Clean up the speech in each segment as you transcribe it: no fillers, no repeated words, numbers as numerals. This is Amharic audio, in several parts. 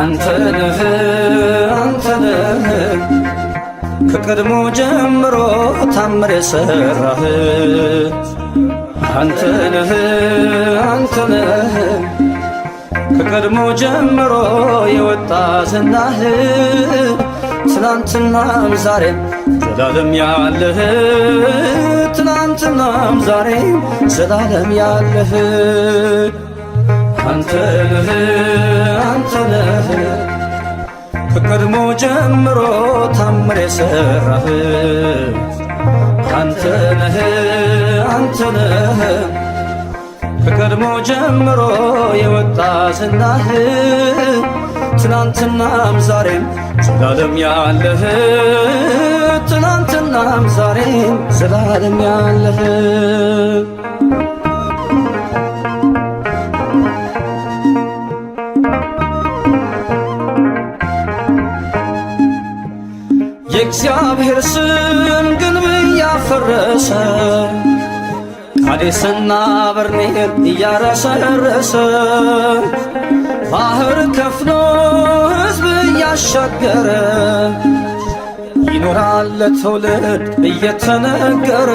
አንተነህ ከቀድሞ ጀምሮ ታምር የሰራህ አንተነህ ከቀድሞ ጀምሮ የወጣ ዝናህ ትናንትናም ዛሬም ዘላለም ያለህ ትናንትናም ዛሬም ዘላለም ያለህ አንተነህ ከቀድሞ ጀምሮ ታምር የሰራህ አንተነህ ከቀድሞ ጀምሮ የወጣ ዝናህ ትናንትናም ዛሬም ዘላለም ያለህ ትናንትናም ዛሬም ዘላለም ያለህ የእግዚአብሔር ስም ግንብ እያፈረሰ ቃዴስና በርኔል እያረሰረሰ ባህር ከፍሎ ሕዝብ እያሻገረ ይኖራል ለትውልድ እየተነገረ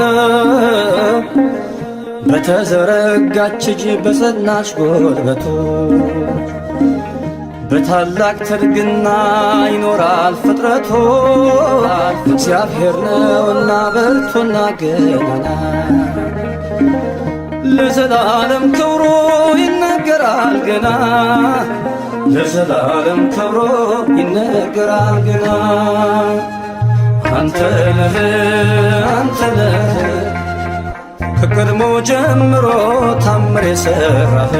በተዘረጋች እጅ በጸናች ጉልበቱ በታላቅ ትርግና ይኖራል ፍጥረቱ እግዚአብሔር ነውና ብርቱና ገናና ለዘላለም ክብሩ ይነገራል ገና ለዘላለም ክብሩ ይነገራል ገና አንተነህ ከቀድሞ ጀምሮ ታምር የሰራህ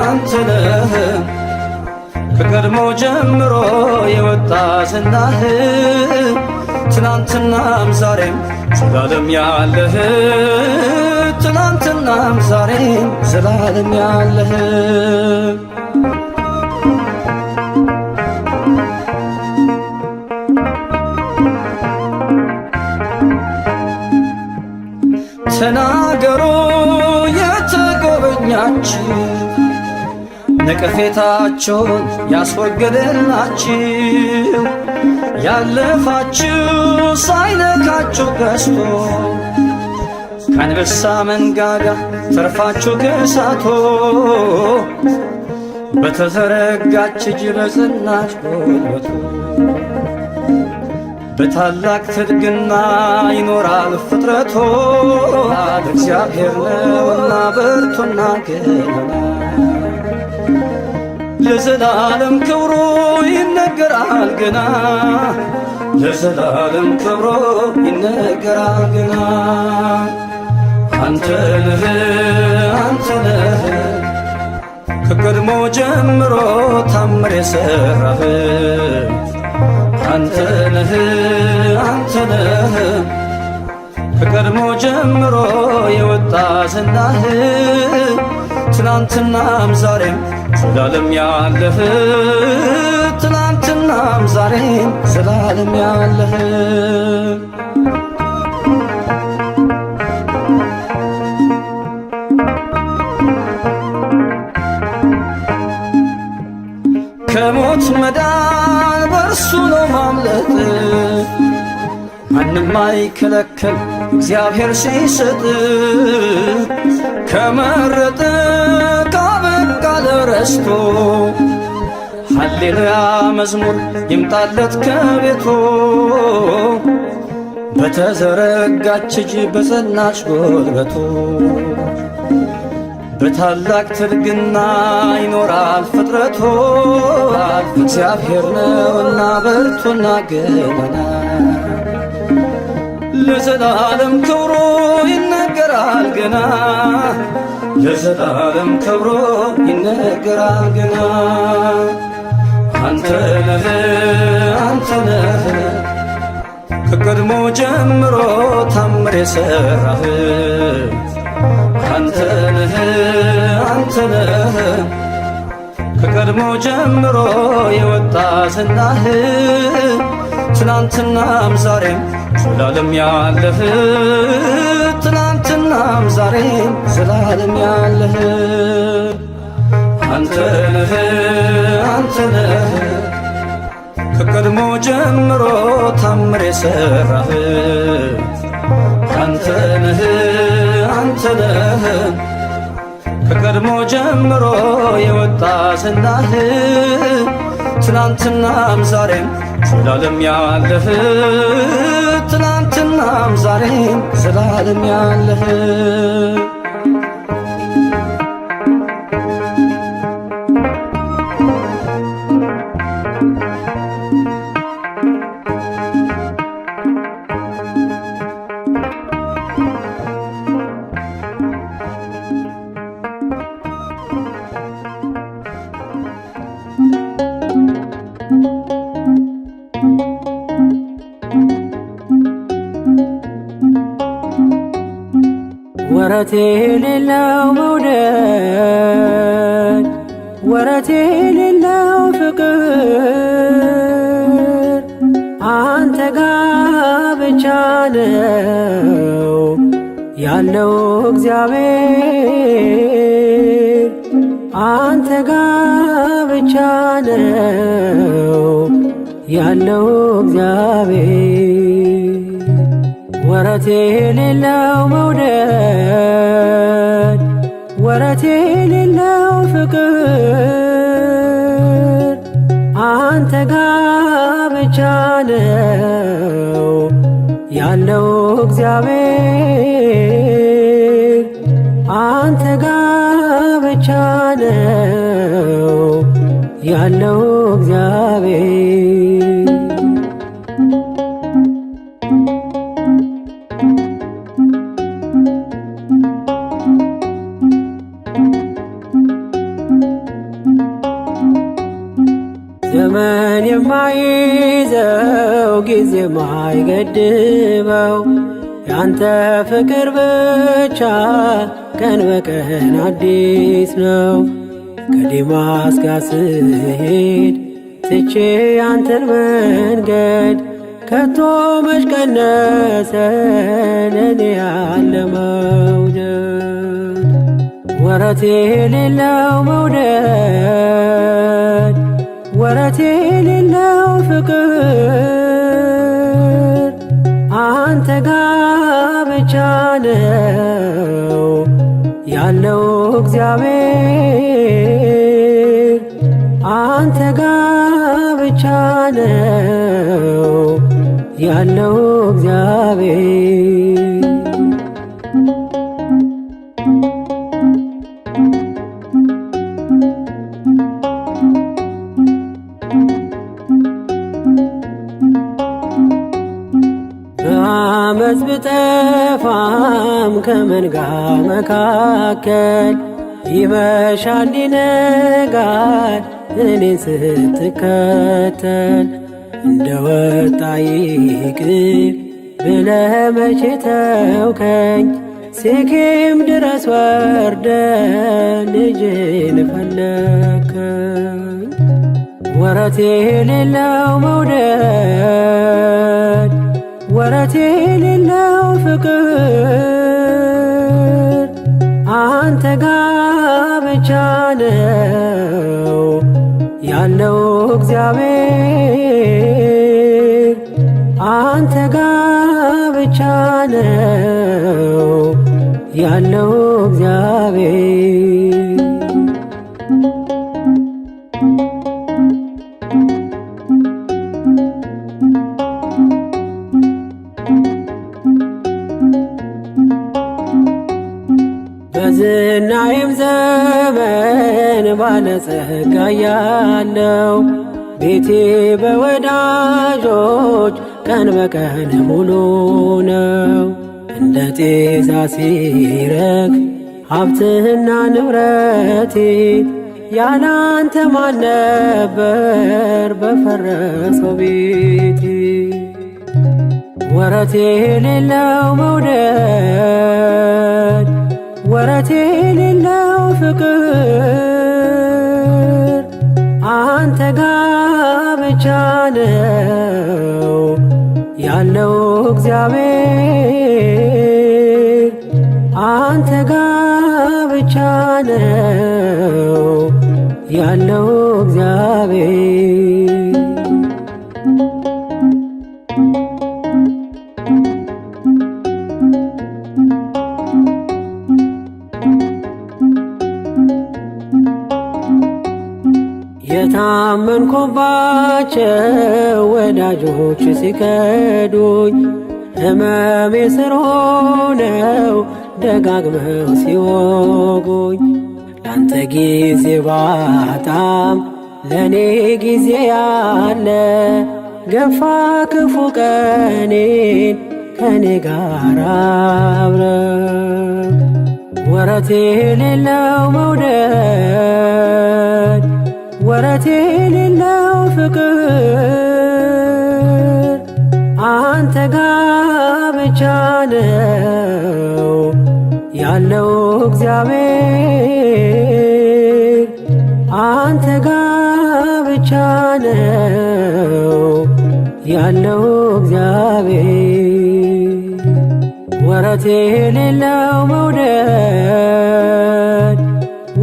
አንተነህ ከቀድሞ ጀምሮ የወጣ ዝናህ ትናንትናም ዛሬም ዘላለም ያለህ ትናንትናም ዛሬም ዘላለም ያለህ ተናገሩ የተጎበኛችሁ ነቀፌታቸውን ያስወገደላችሁ ያለፋችሁ ሳይነካችሁ ገዝቶ ከአንበሳ መንጋጋ ተርፋችሁ ከእሳቶ በተዘረጋች እጅ በጸናች ጉልበቱ በታላቅ ትድግና ይኖራል ፍጥረቶ እግዚአብሔር ነውና ብርቱና ገናና ለዘላለም ክብሩ ይነገራል ገና ለዘላለም ክብሩ ይነገራል ገና አንተነህ ከቀድሞ ጀምሮ ታምር የሰራህ አንተነህ ከቀድሞ ጀምሮ የወጣ ዝናህ ትናንትናም ዛሬም ዘላለም ያለህ ትናንትናም ዛሬም ዘላለም ያለህ ከሞት መዳን በርሱ ነው ማምለጥ ማንም አይከለከል እግዚአብሔር ሲሰጥ ከመረጠ ካበቃ ለረስቶ ሃሌሉያ መዝሙር ይምጣለት ከቤቱ በተዘረጋች እጅ በጸናች ጉልበቱ በታላቅ ትርግና ይኖራል ፍጥረቱ እግዚአብሔር ነውና ብርቱና ገናና ለዘላለም ክብሩ ይነገራል ገና ለዘላለም ክብሩ ይነገራል ገና አንተ ነህ አንተ ነህ ከቀድሞ ጀምሮ ታምር የሠራህ አንተ ነህ አንተ ነህ ከቀድሞ ጀምሮ የወጣ ዝናህ ትናንትናም ዛሬም ዘላለም ያለህ ትናንትናም ዛሬም ዘላለም ያለህ አንተ ነህ አንተ ነህ ከቀድሞ ጀምሮ ታምር የሠራህ አንተ ነህ አንተ ነህ ከቀድሞ ጀምሮ የወጣ ዝናህ ትናንትናም ዛሬም ዘላለም ያለህ ትናንትናም ዛሬም ዘላለም ያለህ ወረት የሌለው መውደድ ወረት የሌለው ፍቅር አንተ ጋ ብቻ ነው ያለው እግዚአብሔር አንተ ጋ ብቻ ነው ያለው እግዚአብሔር ወረት የሌለው መውደድ ወረት የሌለው ፍቅር አንተ ጋ ብቻ ነው ያለው እግዚአብሔር አንተ ጋ ብቻ ነው ያለው እግዚአብሔር ዘመን የማይዘው ጊዜ የማይገድበው ያንተ ፍቅር ብቻ ቀን በቀን አዲስ ነው። ከዴማስ ጋር ስሄድ ትቼ ያንተን መንገድ ከቶ መች ቀነሰ ለኔ ያለ መውደድ ወረት የሌለው መውደድ ወረት የሌለው ፍቅር አንተ ጋ ብቻ ነው ያለው እግዚአብሔር አንተ ጋ ብቻ ነው ያለው እግዚአብሔር በአመፅ ብጠፋም ከመንጋ መካከል ይመሻል ይነጋል እኔን ስትከተል እንደ ወጣ ይቅር ብለህ መቼ ተውከኝ ሴኬም ድረስ ወርደ ልጅን ፈለከኝ ወረት የሌለው መውደድ ወረት የሌለው ፍቅር አንተ ጋ ብቻ ነው ያለው እግዚአብሔር አንተ ጋ ብቻ ነው ያለው እግዚአብሔር በዝናዬም ዘመን ባለጸጋ ያለው ቤቴ በወዳጆች ቀን በቀን ሙሉ ነው። እንደ ጤዛ ሲረግፍ ሀብትና ንብረቴ ያላንተ ማን ነበር በፈረሰው ቤቴ? ወረት የሌለው መውደድ ወረት የሌለው ፍቅር አንተ ጋ ብቻ ነው ያለው እግዚአብሔር። አንተ ጋ ብቻ ነው ያለው እግዚአብሔር። የታመንኩባቸው ወዳጆች ሲከዱኝ ሕመሜ ስር ሆነው ደጋግመው ሲወጉኝ ላንተ ጊዜ ባጣም ለኔ ጊዜ ያለ ገፋ ክፉ ቀኔን ከኔ ጋር አብረ ወረት የሌለው መውደድ ወረት የሌለው ፍቅር አንተ ጋ ብቻ ነው ያለው እግዚአብሔር። አንተ ጋ ብቻ ነው ያለው እግዚአብሔር። ወረት የሌለው መውደድ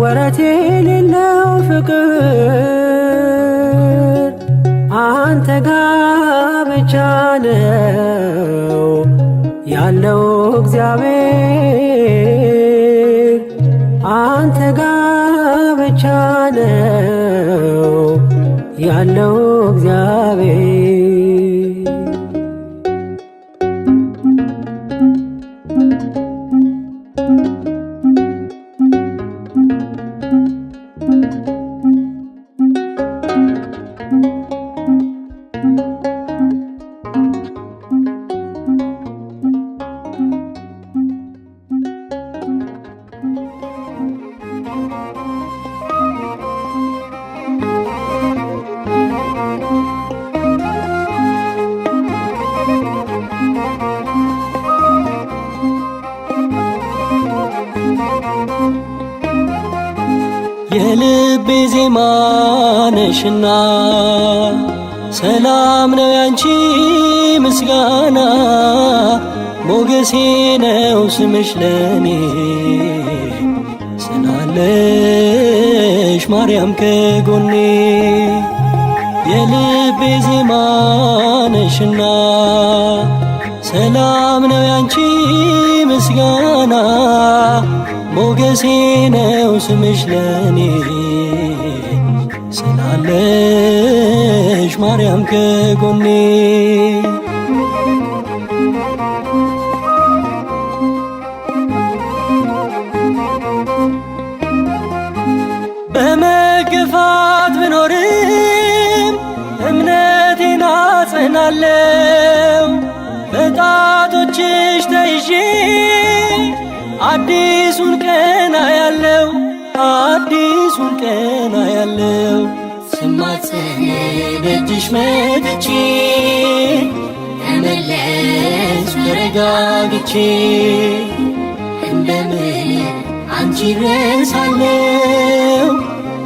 ወረት የሌለው ፍቅር አንተ ጋ ብቻ ነው ያለው እግዚአብሔር። አንተ ጋ ብቻ ነው ያለው እግዚአብሔር። የልቤ ዜማ ነሽና ሰላም ነው ያንቺ ምስጋና ሞገሴ ነው ስምሽ ለኔ ስላለሽ ማርያም ከጎኔ የልቤ ዜማ ነሽና ሰላም ነው ያንቺ ምስጋና ሞገሴ ነው ስምሽ ለኔ ስላለሽ ማርያም ከጎኔ በመገፋት ብኖርም እምነቴን አጸናለው በጣቶችሽ ተይዤ አዲሱን ቀን አያለው አዲሱን ቀን አያለው ስማጸን ደጅሽ መጥቼ ተመለስኩ ተረጋግቼ እንደምን አንቺ ረሳለው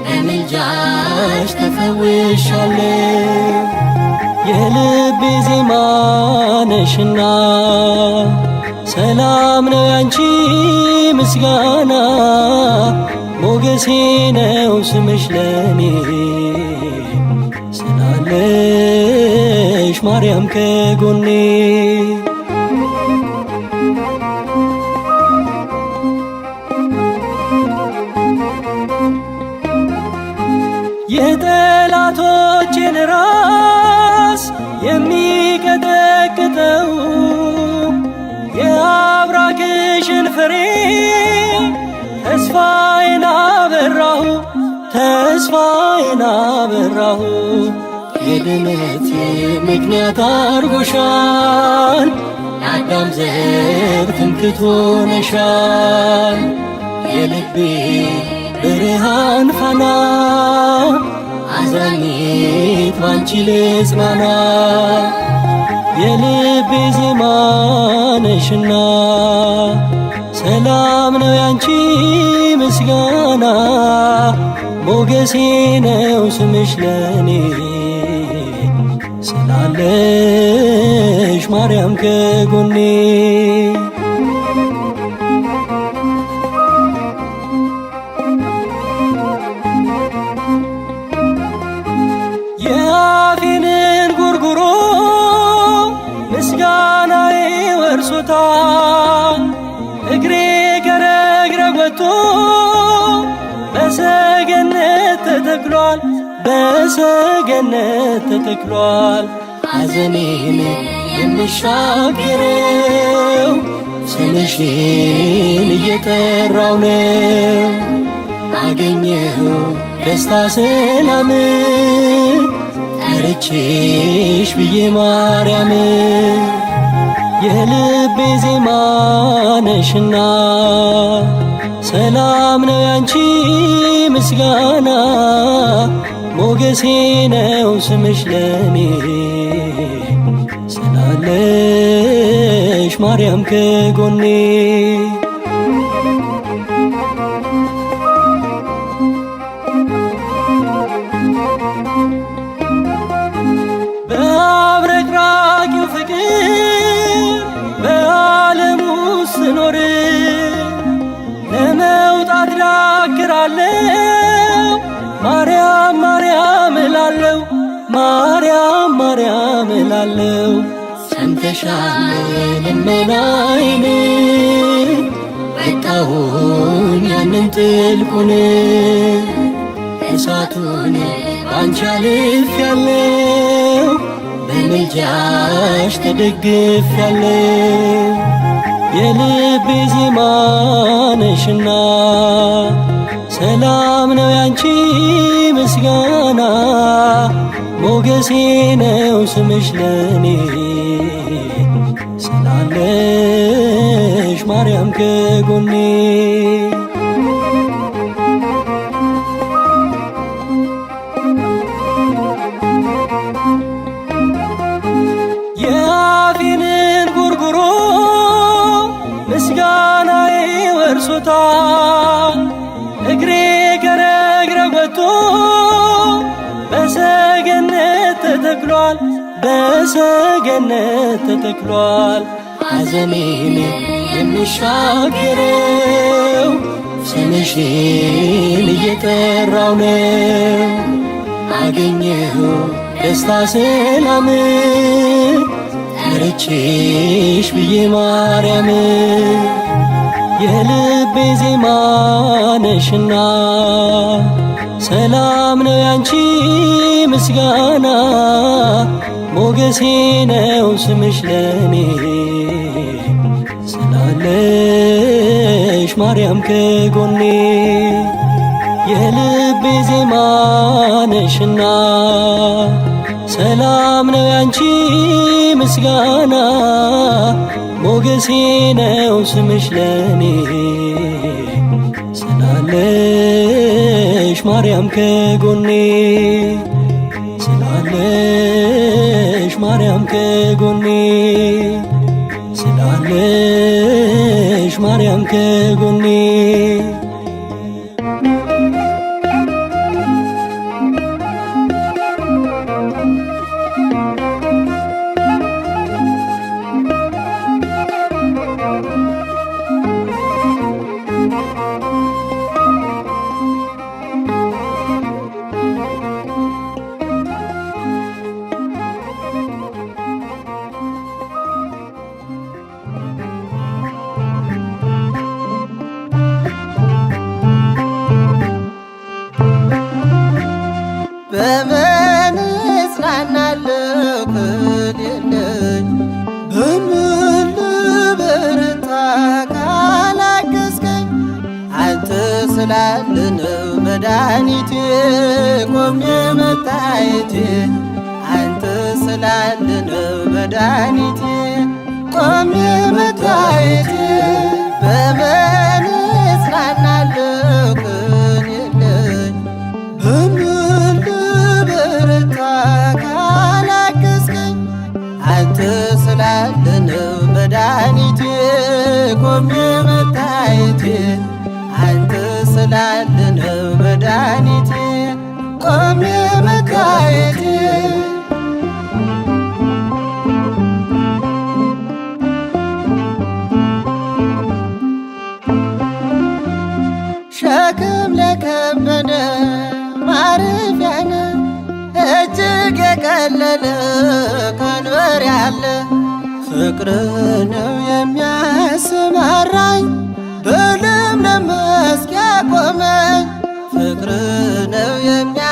በምልጃሽ ተፈውሻለው የልቤ ዜማ ነሽና ሰላም ነው ያንቺ ምስጋና ሞገሴ ነው ስምሽ ለኔ ስላለሽ ማርያም ከጎኔ የጠላቶቼን ራስ የሚቀጠቅጠው የአብራክሽን ፍሬ ተስፋዬን አበራሁ ተስፋዬን አበራሁ የድነት ምክንያት አርጎሻል ለአዳም ዘር ትምክህት ሆነሻል የልቤ ብርሃን ፋና አዛኝት ባንቺ ልጽናና የልቤ ዜማ ነሽና ሰላም ነው ያንቺ ምስጋና ሞገሴ ነው ስምሽ ለኔ ስላለሽ ማርያም ከጎኔ የአፌንን ጉርጉሮ ምስጋናዬ ወርሶታል እግሬ ከረግረግ ወጥቶ በሰገነት ተተክሏል በሰገነት ተተክሏል ሐዘኔን የምሻገረው ስምሽን እየጠራው ነው አገኘሁ ደስታ ሰላም ጠርቼሽ ብዬ ማርያም የልቤ ዜማ ነሽና ሰላም ነው ያንቺ ምስጋና ሞገሴ ነው ስምሽ ለኔ ስላለሽ ማርያም ከጎኔ በአብረቅራቂው ፍቅር በዓለም ውስጥ ስኖር ለመውጣት ዳክራለው ማርያም ማርያም እላለው ማርያም ማርያም እላለው ሰምተሻል ልመናዬን ወጣሁኝ ያንን ጥልቁን እሳቱን ባንቺ አልፌያለሁ በምልጃሽ ተደግፌያለሁ የልቤ ዜማ ነሽና ሰላም ነው ያንቺ ምስጋና ሞገሴ ነው ስምሽ ለኔ ስላለሽ ማርያም ከጎኔ የአፌንን ጉርጉሮ ምስጋናዬ ወርሶታል እግሬ ከረግረግ ወጥቶ በሰገነት ተተክሏል በሰገነት ተተክሏል ሐዘኔን የምሻገረው ስምሽን እየጠራው ነው አገኘሁ ደስታ ሰላም ጠርቼሽ ብዬ ማርያም የልቤ ዜማ ነሽና ሰላም ነው ያንቺ ምስጋና ሞገሴ ነው ስምሽ ለኔ ስላለሽ ማርያም ከጎኔ የልቤ ዜማ ነሽና ሰላም ነው ያንቺ ምስጋና ሞገሴ ነው ስምሽ ለኔ ስላለሽ ማርያም ከጎኔ ስላለሽ ማርያም ከጎኔ ስላለሽ ማርያም ከጎኔ በምን እጽናናለሁ ከሌለኝ በምን ልበረታ ካላገዝከኝ አንተ ስላለ ነው መድኃኒቴ ቆሜ መታየቴ አንተ ስላለ ነው መድኃኒቴ ቆሜ መታየቴ በምን እጽናናለሁ ከሌለኝ ቆሜ መታየቴ አንተ ስላለ ነው መድኃኒቴ ቆሜ መታየቴ ሸክም ለከበደ ማረፊያ ነህ እጅግ የቀለለ ቀንበር ያለ ፍቅር ነው የሚያሰማራኝ በለምለም መስክ ያቆመኝ ፍቅር ነው የሚያሰማራኝ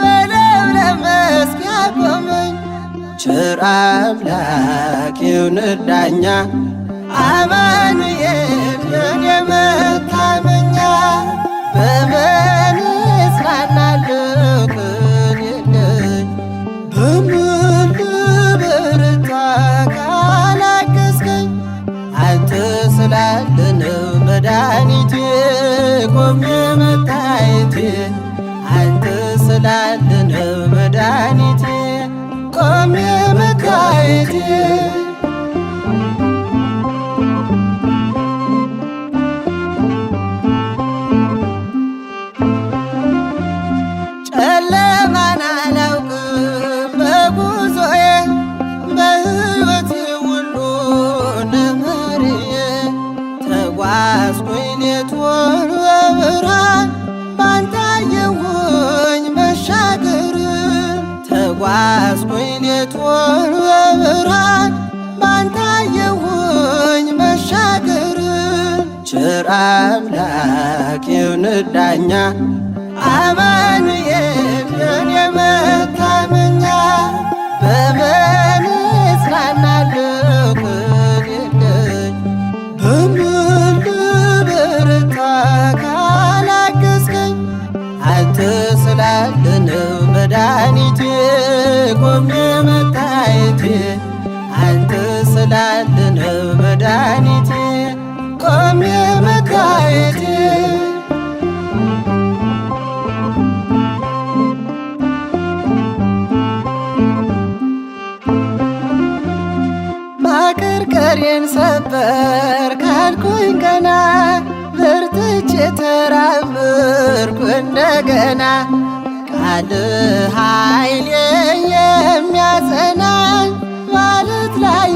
በለምለም መስክ ያቆመኝ ቸር አምላክ ይሁንህ ዳኛ አማኑኤል የኔ መታመኛ በምን እጽናናለሁ ቀን የለኝ በምን ልበርታ ካላገዝከኝ አንተ ስላለ ነው መድኃኒቴ ቆሜ መታየቴ አንተ ስላለ ነው መድኃኒቴ ቆሜ መታየቴ ጨለማን አላውቅም በጉዞዬ በሕይወቴ ሁሉ ነመርዬ ተጓዝኩኝ ሌቱን በብርሃን ባንተ አየሁኝ መሻገር ተጓዝኩኝ ሌቱን በብርሃን ባንተ አየሁኝ መሻገር ቸር አምላክ ይሁንህ ዳኛ አማኑኤል የኔ መታመኛ በምን እጽናናለሁ ቀን የለኝ በምን ልበርታ ካላገዝከኝ አንተ ስላለ ነው መድኃኒቴ ቆሜ መታየቴ አንተ ስላለ ነው መድኃኒቴ ቆሜ መታየቴ ማቀርቀሬን ሰበር ካልኩኝ ገና በርትቼ ተራመድኩ እንደገና ቃል ኃይሌ የሚያጸናኝ ማለት ላይ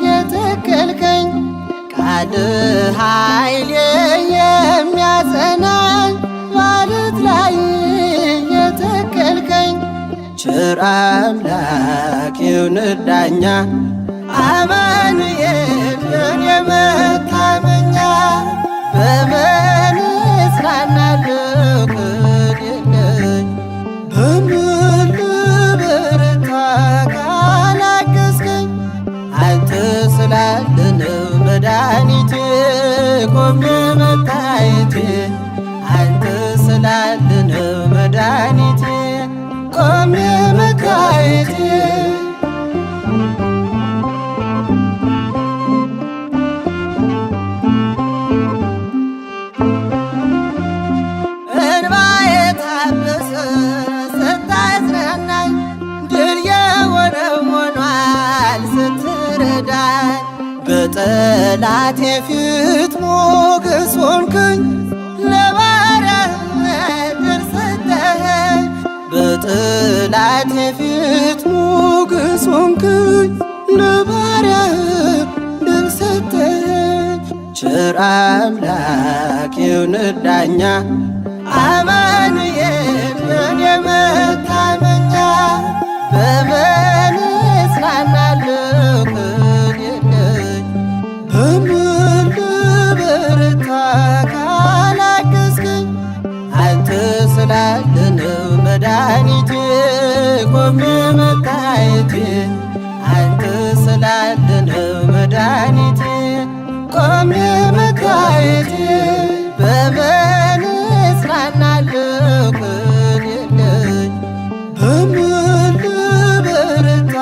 የተከልከኝ ቃል ኃይሌ የሚያጸናኝ ማለት ላይ የተከልከኝ ቸር አምላክ ይሁንህ ዳኛ አማኑኤል የኔ መታመኛ በምን እጽናናለሁ ቀን የለኝ በምን ልበርታ ካላገዝከኝ አንተ ስላለ ነው መድኃኒቴ ቆሜ መታየቴ አንተ ስላለ ነው መድኃኒቴ ቆሜ መታየቴ በጠላቴ ፊት ሞገስ ሆንክኝ ለባሪያህ ዕድል ሰጠኸኝ በጠላቴ ፊት ሞገስ ሆንክኝ ለባሪያህ ዕድል ሰጠኸኝ ቸር አምላክ ይሁንህ ዳኛ አማኑኤል የኔ መታመኛ በምን እጽናናለሁ ቀን የለኝ በምን ልበርታ ካላገዝከኝ አንተ ስላለ ነው መድኃኒቴ ቆሜ መታየቴ አንተ ስላለ ነው መድኃኒቴ ቆሜ መታየቴ በምን እጽናናለሁ ቀን የለኝ በምን ልበርታ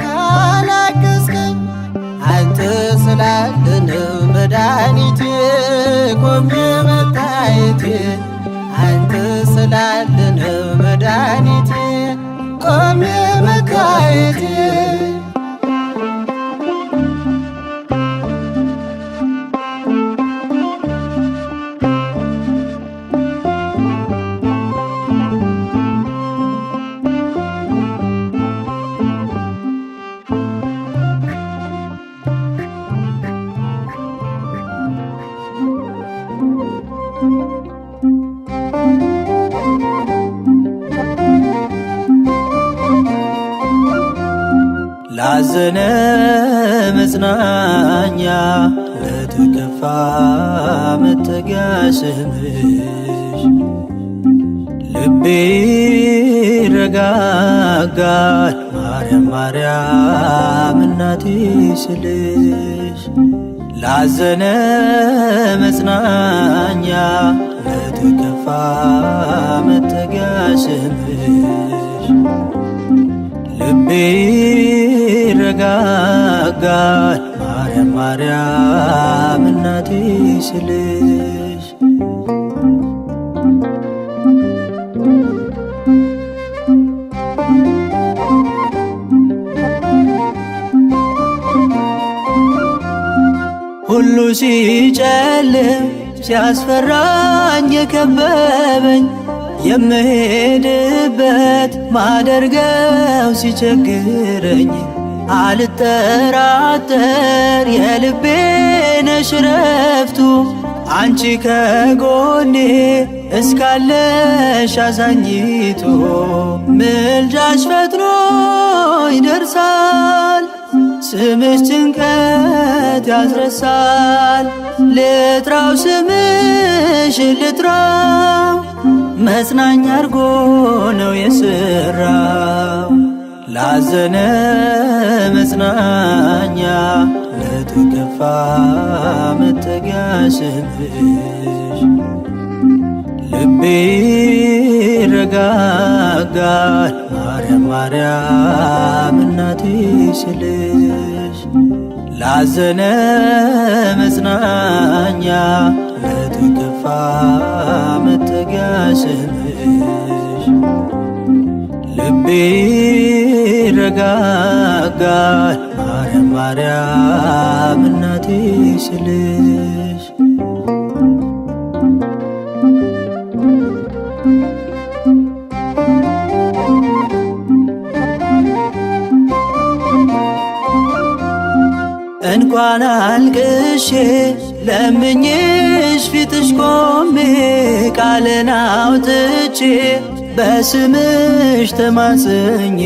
ካላገዝከኝ አንተ ስላለ ነው መድኃኒቴ ቆሜ መታየቴ አንተ ስላለ ነው መድኃኒቴ ቆሜ መታየቴ ላዘነ መጽናኛ ለተከፋ መጠጊያ ስምሽ ልቤ ይረጋጋል ማርያም ማርያም እናቴ ስልሽ ላዘነ መጽናኛ ለተከፋ መጠጊያ ስምሽ ልቤ ይረጋጋል ማርያም ማርያም እናቴ ስልሽ ሁሉ ሲጨልም ሲያስፈራኝ የከበበኝ የምሄድበት ማደርገው ሲቸግረኝ አልጠራጠር የልቤ ነሽ ረፍቱ አንቺ ከጎኔ እስካለሽ አዛኝቱ ምልጃሽ ፈጥኖ ይደርሳል ስምሽ ጭንቀት ያስረሳል ልጥራው ስምሽ ልጥራው መጽናኛ አርጎ ነው የሰራው ላዘነ መጽናኛ ለተከፋ መጠጊያ ስምሽ ልቤ ይረጋጋል ማርያም ማርያም እናቴ ስልሽ ላዘነ መጽናኛ ለተከፋ መጠጊያ ስምሽ ልቤ ይረጋጋል ማርያም ማርያም እናቴ ስልሽ እንኳን አልቅሼ ለምኜሽ ፊትሽ ቆሜ ቃልን አውጥቼ በስምሽ ተማጽኜ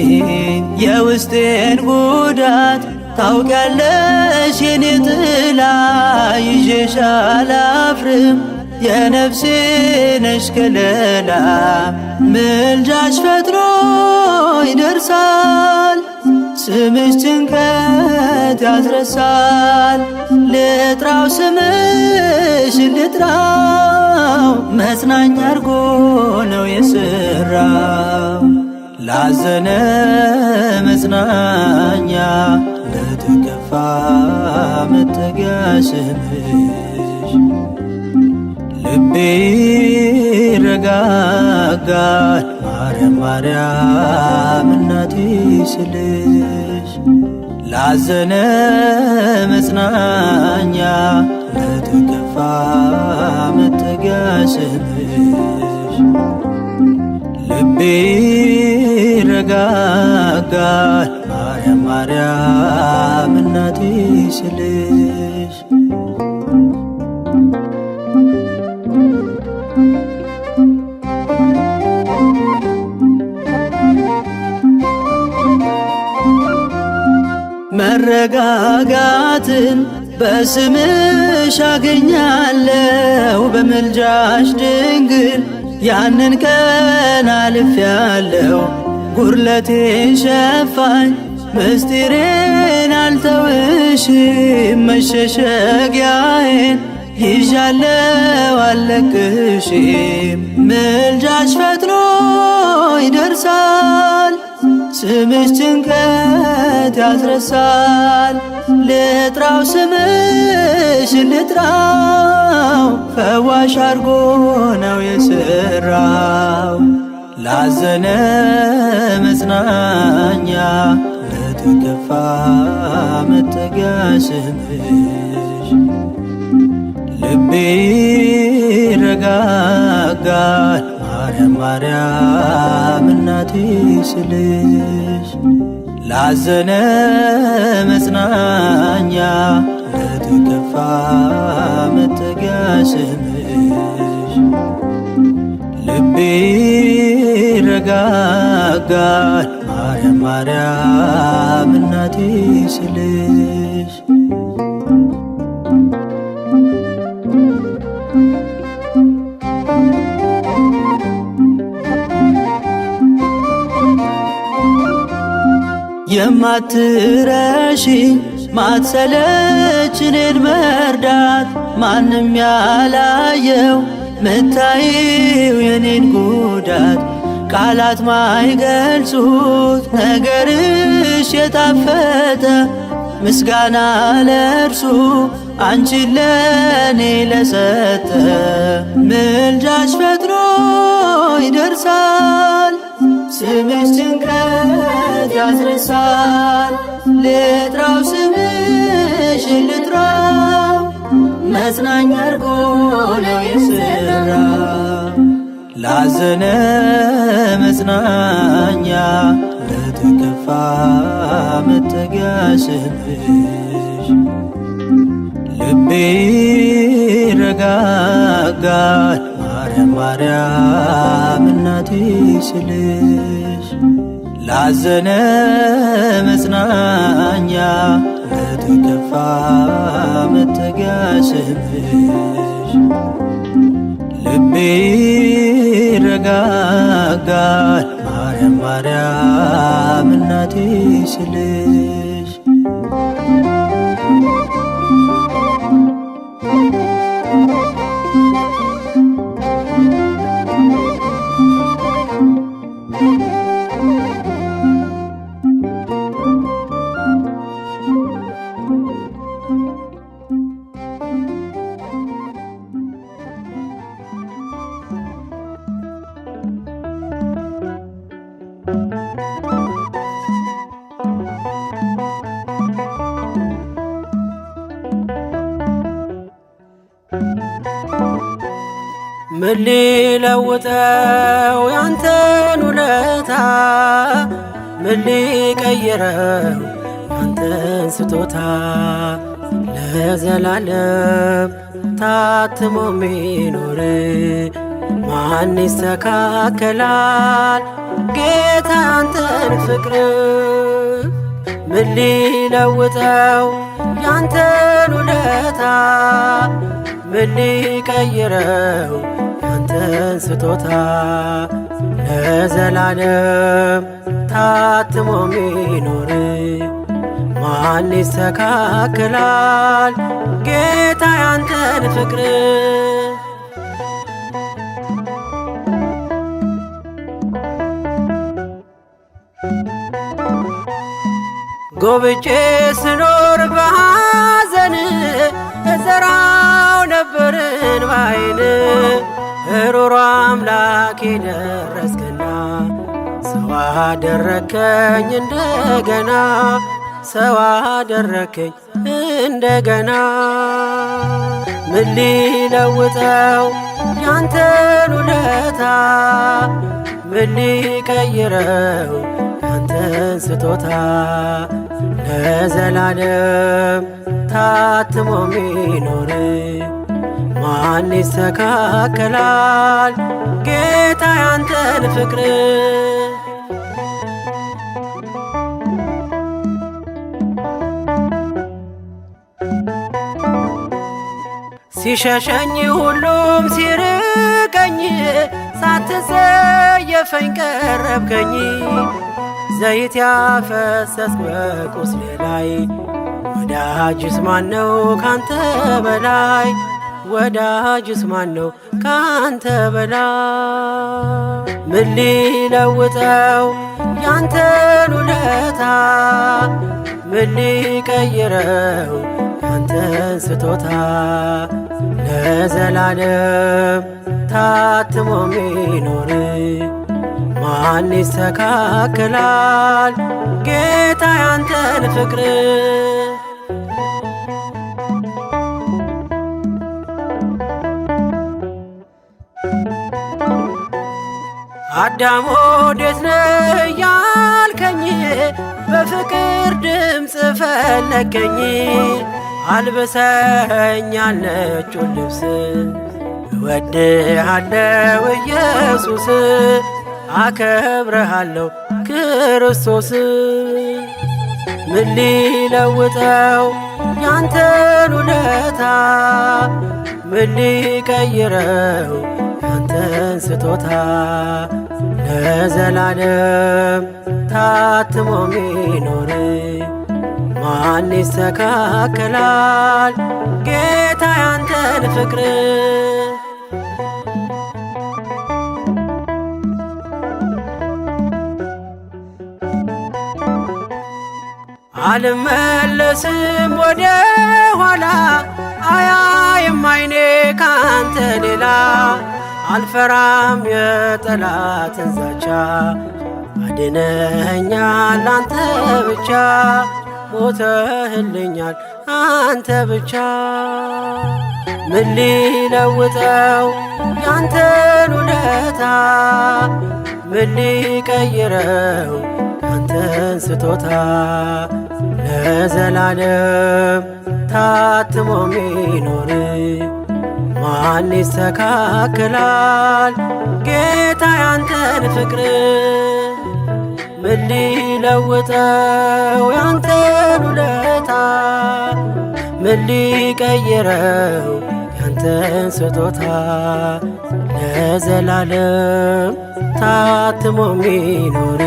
የውስጤን ጉዳት ታውቂያለሽ የኔ ጥላ ይዤሽ አላፍርም የነፍሴ ነሽ ከለላ ምልጃሽ ፈጥኖ ይደርሳል ስምሽ ጭንቀት ያስረሳል ልጥራው ስምሽ ልጥራው መጽናኛ አርጎ ነው የሰራው ላዘነ መጽናኛ ለተከፋ መጠጊያ ስምሽ ልቤ ይረጋጋል ማርያም ማርያም እናቴ ስልሽ ላዘነ መጽናኛ ለተከፋ መጠጊያ ስምሽ ልቤ ይረጋጋል ማርያም ማርያም እናቴ ስልሽ መረጋጋትን በስምሽ አገኛለሁ በምልጃሽ ድንግል ያንን ቀን አልፌያለሁ ጉድለቴን ሸፋኝ ምስጢሬን አልተውሽም መሸሸጊያዬን ይዣለሁ አልለቅሽም ምልጃሽ ፈጥኖ ይደርሳል ስምሽ ጭንቀት ያስረሳል ልጥራው ስምሽ ልጥራው ፈዋሽ አርጎ ነው የሰራው ላዘነ መጽናኛ ለተከፋ መጠጊያ ስምሽ ልቤ ይረጋጋል ማርያም ማርያም እናቴ ስልሽ ላዘነ መጽናኛ ለተከፋ መጠጊያ ስምሽ ልቤ ይረጋጋል ማርያም ማርያም እናቴ ስልሽ የማትረሺኝ ማትሰለች እኔን መርዳት ማንም ያላየው ምታዪው የኔን ጉዳት ቃላት ማይገልጹት ነገርሽ የጣፈጠ ምስጋና ለእርሱ አንቺን ለኔ ለሰጠ ምልጃሽ ፈጥኖ ይደርሳል ስምሽ ጭንቀት ያስረሳል ልጥራው ስምሽ ልጥራው መጽናኛ አርጎ ነው የሰራ ላዘነ መጽናኛ ለተከፋ መጠጊያ ስምሽ ልቤ ይረጋጋል ማርያም ማርያም እናቴ ስልሽ ላዘነ መጽናኛ ለተከፋ መጠጊያ ስምሽ ልቤ ይረጋጋል ማርያም ማርያም እናቴ ስልሽ ምን ሊለውጠው ያንተን ውለታ ምን ሊቀይረው ያንተን ስጦታ ለዘላለም ታትሞ ሚኖር ማን ይስተካከላል ጌታ ያንተን ፍቅር ምን ሊለውጠው ያንተን ውለታ ምን ሊቀይረው ያንተን ስጦታ ለዘላለም ታትሞ ሚኖር ማን ይስተካከላል ጌታ ያንተን ፍቅር ጎብጬ ስኖር በሐዘን እዘራው ነበር እንባዬን ሩሩ አምላኬ ደረስክና ሰው አደረከኝ እንደገና ሰው አደረከኝ እንደገና ምን ሊለውጠው ያንተን ውለታ ምን ሊቀይረው ያንተን ስጦታ ለዘላለም ታትሞ ሚኖር ማን ይስተካከላል ጌታ ያንተን ፍቅር ሲሸሸኝ ሁሉም ሲርቀኝ ሳትጸየፈኝ ቀረብከኝ ዘይት ያፈሰስ በቁስሌ ላይ ወዳጅስ ማነው ካንተ በላይ ወዳጅስ ማነው ካንተ በላይ ምን ሊለውጠው ያንተን ውለታ ምን ሊቀይረው ያንተን ስጦታ ለዘላለም ታትሞ ሚኖር ማን ይስተካከላል ጌታ ያንተን ፍቅር አዳም ወዴት ነህ ያልከኝ በፍቅር ድምፅ ፈለከኝ አልብሰኛል ነጩን ልብስ እወድሃለው ኢየሱስ አከብረሃለሁ ክርስቶስ። ምን ሊለውጠው ያንተን ውለታ? ምን ሊቀይረው ያንተን ስጦታ? ለዘላለም ታትሞ ሚኖር ማን ይስተካከላል ጌታ ያንተን ፍቅር? አልመለስም ወደ ኋላ አያይም አይኔ ካንተ ሌላ። አልፈራም የጠላትን ዛቻ አድነኸኛል አንተ ብቻ። ሞተህልኛል አንተ ብቻ። ምን ሊለውጠው ያንተን ውለታ? ምን ሊቀይረው ያንተን ስጦታ? ለዘላለም ታትሞ ሚኖር ማን ይስተካከላል ጌታ ያንተን ፍቅር? ምን ሊለውጠው ያንተን ውለታ? ምን ሊቀይረው ያንተን ስጦታ? ለዘላለም ታትሞ ሚኖር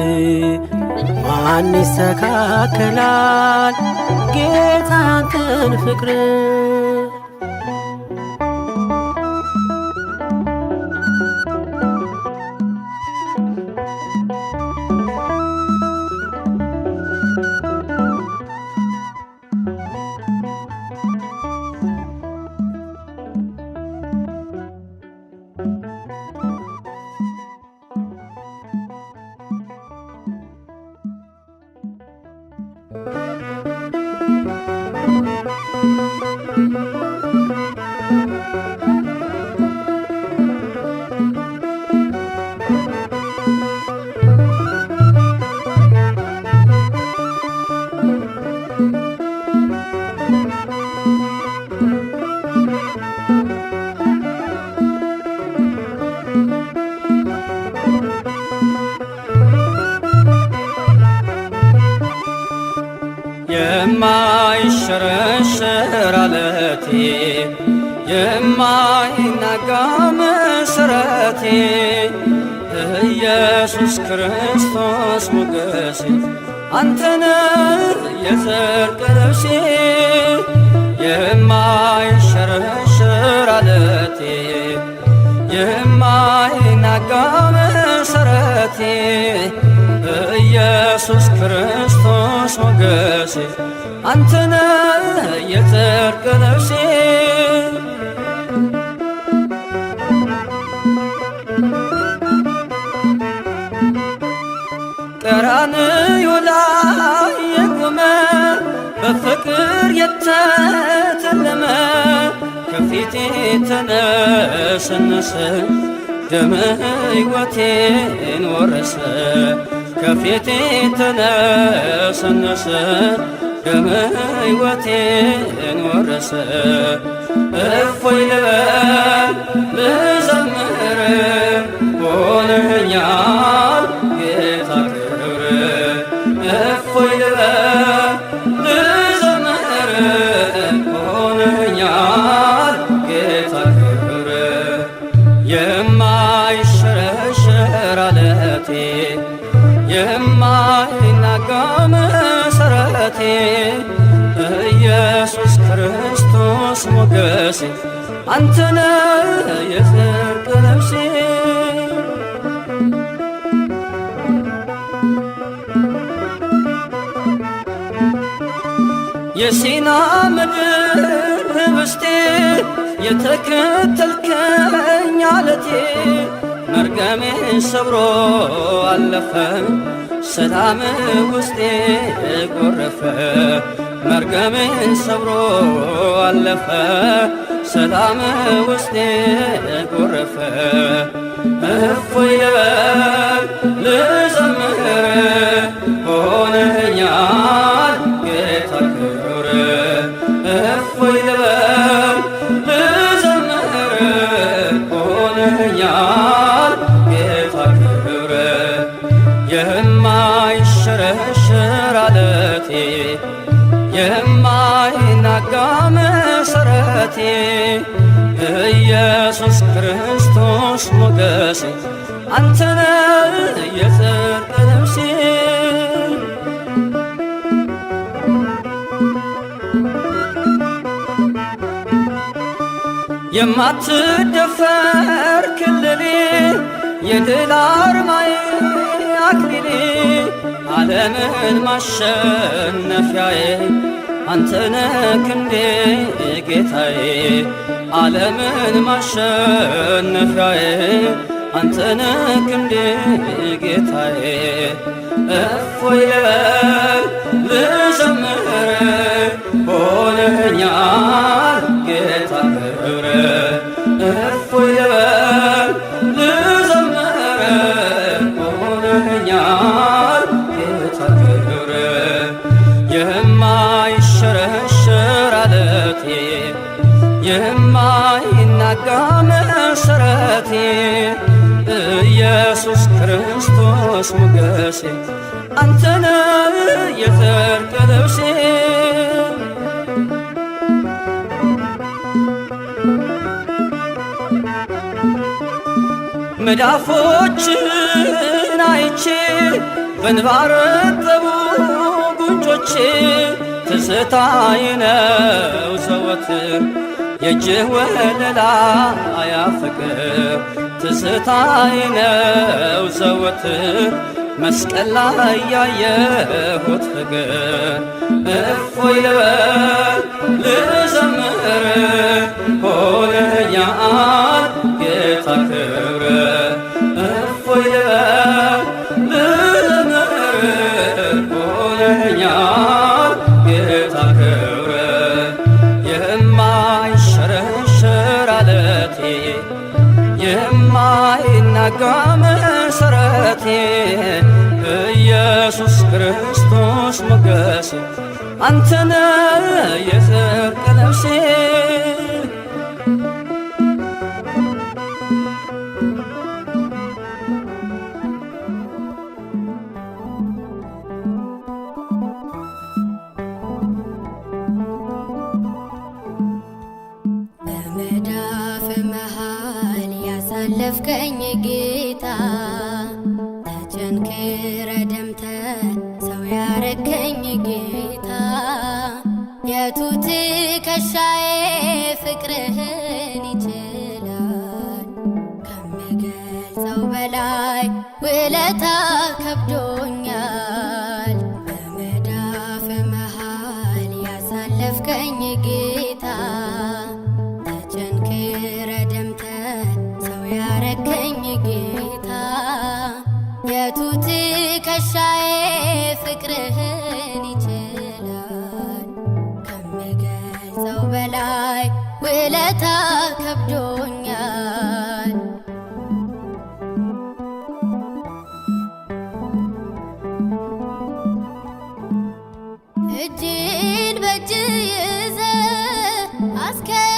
ማን ይስተካከላል ጌታ ያንተን ፍቅር? የማይሸረሸር አለቴ የማይናጋ መሰረቴ ኢየሱስ ክርስቶስ ሞገሴ አንተነ የጽድቅ ልብሴ የማይሸረሸር አለቴ የማይናጋ መሰረቴ ኢየሱስ ክርስቶስ ሞገሴ አንተነ የጽድቅ ልብሴ ቀራንዮ ላይ የቆመ በፍቅር የተተለመ ከፊቴ ተነሰነሰ ደመ ሕይወቴን ወረሰ ከፊቴ ተነሰነሰ ደመ ሕይወቴን ወረሰ እፎይ ልበል ልዘምር ሆነኛል ጌታ ክብር እፎይ ልበል ልዘምር ሆነኛል ጌታ ክብር የማይሸረሸር አለቴ የማይናጋ መሰረቴ ኢየሱስ ክርስቶስ ሞገሴ አንተነ የጽድቅ ልብሴ የሲና ምድር ህብስቴ የተከተልከኝ አለቴ መርገሜን ሰብሮ አለፈ ሰላም ውስጤ ጎረፈ መርገሜን ሰብሮ አለፈ ሰላም ውስጤ ጎረፈ እፎይ ልበል ልዘምር ሆነኛል ጌታ ክብር እፎይ ልበል ልዘምር ሆነኛል ጌታ ክብር የማይሸረሸር አለቴ የማይናጋ መሰረቴ ኢየሱስ ክርስቶስ ሞገሴ አንተነ የጽድቅ ልብሴ የማትደፈር ክልሌ የድል አርማዬ አክሊሌ ዓለምን ማሸነፊያዬ አንተነ ክንዴ ጌታዬ ዓለምን ማሸነፊያዬ አንተነ ክንዴ ጌታዬ እፎይ ልበል ልዘምር ሆነኛል ጌታ ክብር እፎይ ልበል ልዘምር ሆነኛል ጌታ ክብር የማይሸረሸር አለቴ የማይናጋ መሰረቴ ኢየሱስ ክርስቶስ ሞገሴ አንተነ የጽድቅ ልብሴ መዳፎችን አይቼ በእንባ ረጠቡ ጉንጮቼ ትዝታዬ ነው ዘወትር የእጅህ ወለላ አያፍቅር ትዝታዬ ነው ዘወትር መስቀል ላይ ያየሁት ፍቅር እፎይ ልበል ልዘምር ሆነኛል ጌታ ክብር እፎይ ልበል ልዘምር ሆነኛል ጌታ ክብር የማይሸረሸር አለቴ የማይናጋ መሰረቴ ኢየሱስ ክርስቶስ ሞገሴ አንተነ የጽድቅ ልብሴ በመዳፍ መሃል ያሳለፍከኝ ጌታ ተቸንክረ ደምተ ሰው ያረከኝ ጌታ የቱ ትከሻዬ ፍቅርህን ይችላል ከምገልጸው በላይ ውለታ ከብዶኛል በመዳፍ መሃል ያሳለፍከኝ ጌታ ተቸንክረ ደምተ ሰው ያረከኝ ጌታ የቱ ትከሻዬ ፍቅርህን ይችላል ከምገልጸው በላይ ውለታ ከብዶኛል እጅን በእጅ ይዘ አስከትለኸኛል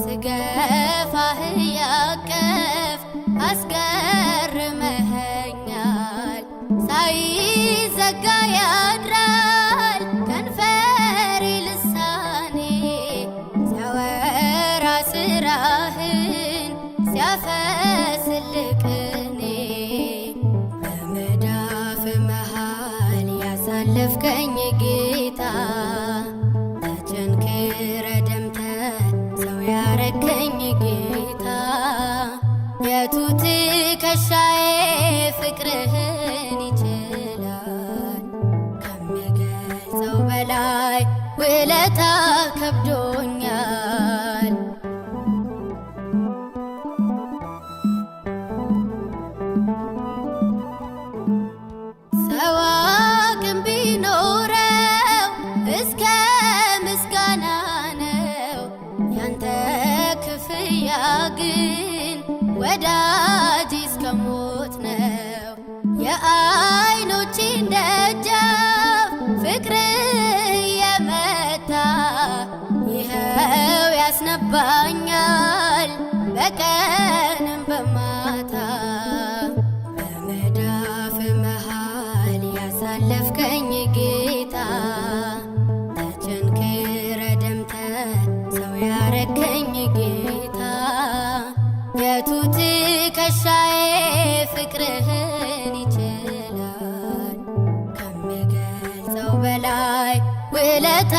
ስገፋህ ያቀፍ አስገርመኸኛል ሳይዘጋ ያድራል ከንፈሬ ልሳኔ ሲያወራ ስራህን ሲያፈስልቅኔ በመዳፍ መሃል ያሳለፍከኝ ጌታ ተቸንክረ ደምተ ሰው ያረከኝ ጌታ የቱ ትከሻዬ ፍቅርህን ይችላል ከምገልጸው በላይ ውለታ ከብዶኛል ሰው አቅም ቢኖረው እስከ ምስጋና ነው ያንተ ክፍያ ግን ወዳጅ እስከ ሞት ነው የዓይኖቼን ደጃፍ ፍቅር የመታ ይኸው ያስነባኛል በቀንም በማታ በመዳፍ ያሳለፍከኝ ጌታ ተቸንክረ ደምተ ሰው ያረከኝ ጌታ የቱ ትከሻዬ ፍቅርህን ይችላል ከምገልጸው በላይ ውለታ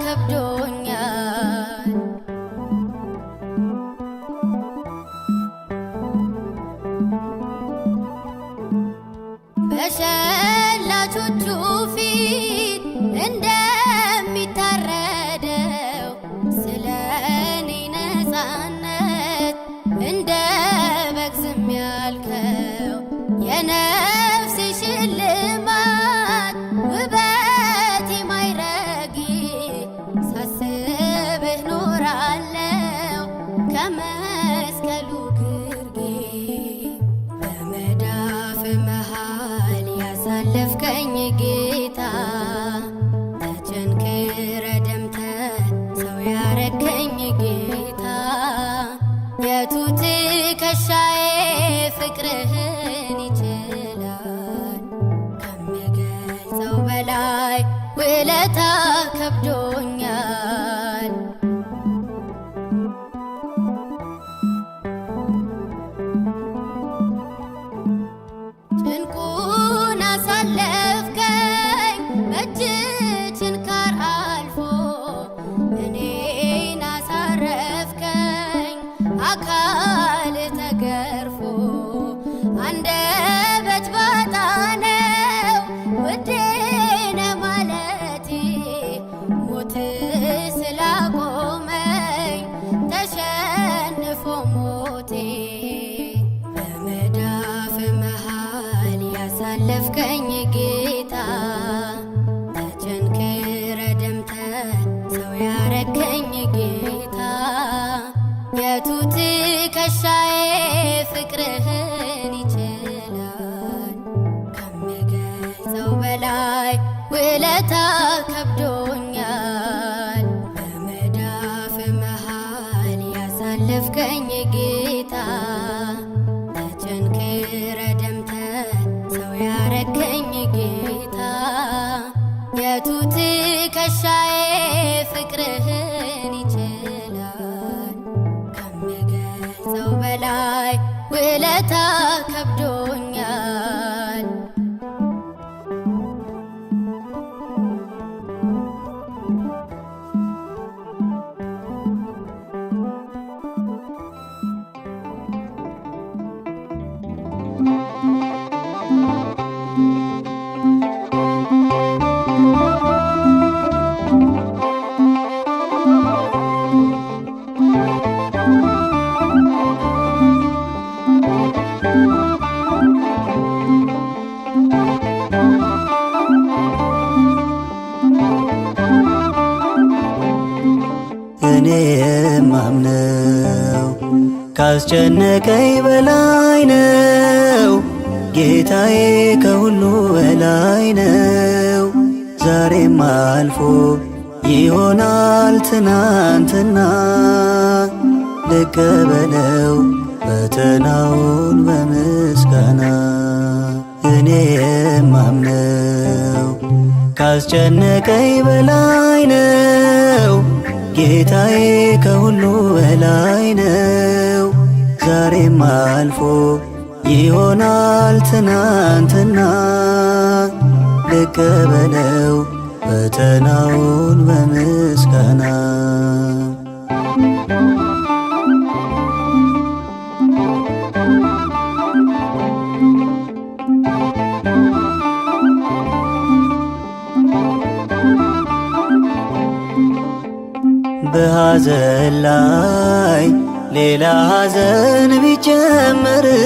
ከብዶኛል። በሸላቾቹ ፊት እንደሚታረደው ስለ እኔ ነፃነት እንደ በግ ዝም ያልከው የነፍሴ ሽልማት ውበት ማይረጊ ሳስብህ ኖራለው ከመስቀሉ ግርጌ በመዳፍ መሃል ያሳለፍከኝ ጌታ ተቸንክረ ደምተ ሰው ያረከኝ ጌታ የቱ ትከሻዬ ፍቅርህን ይችላል ከምገልጸው በላይ ውለታ ከብዶኛል። ጭንቁን አሳለፍከኝ በእጅ ችንካር አልፎ እኔን አሳረፍከኝ አካል ተገርፎ አንደበት ባጣ ነው ውዴ ነህ ማለቴ ሞት ስላቆመኝ ተሸንፎ ሞቴ በመዳፍ መሃል ያሳለፍከኝ ጌታ ተቸንክረ ደምተ ሰው ያረከኝ ጌታ የቱ ትከሻዬ ፍቅርህን ይችላል ከምገልጸው በላይ ውለታ ከብዶኛል። በመዳፍ መሃል ያሳለፍከኝ ጌታ ተቸንክረ ደምተ ሰው ያረከኝ ጌታ የቱ ትከሻዬ ፍቅርህን ይችላል ከምገልጸው በላይ ውለታ ከብዶኛል። እኔ የማምነው ካስጨነቀኝ በላይ ነው። ጌታዬ ከሁሉ በላይ ነው። ዛሬም አልፎ ይሆናል ትናንትና ልቀበለው ፈተናውን በምስጋና። እኔ የማምነው ካስጨነቀኝ በላይ ነው። ጌታዬ ከሁሉ በላይ ነው። ዛሬም አልፎ ይሆናል ትናንትና ልቀበለው ፈተናውን በምስጋና። በሐዘን ላይ ሌላ ሐዘን ቢጨመርም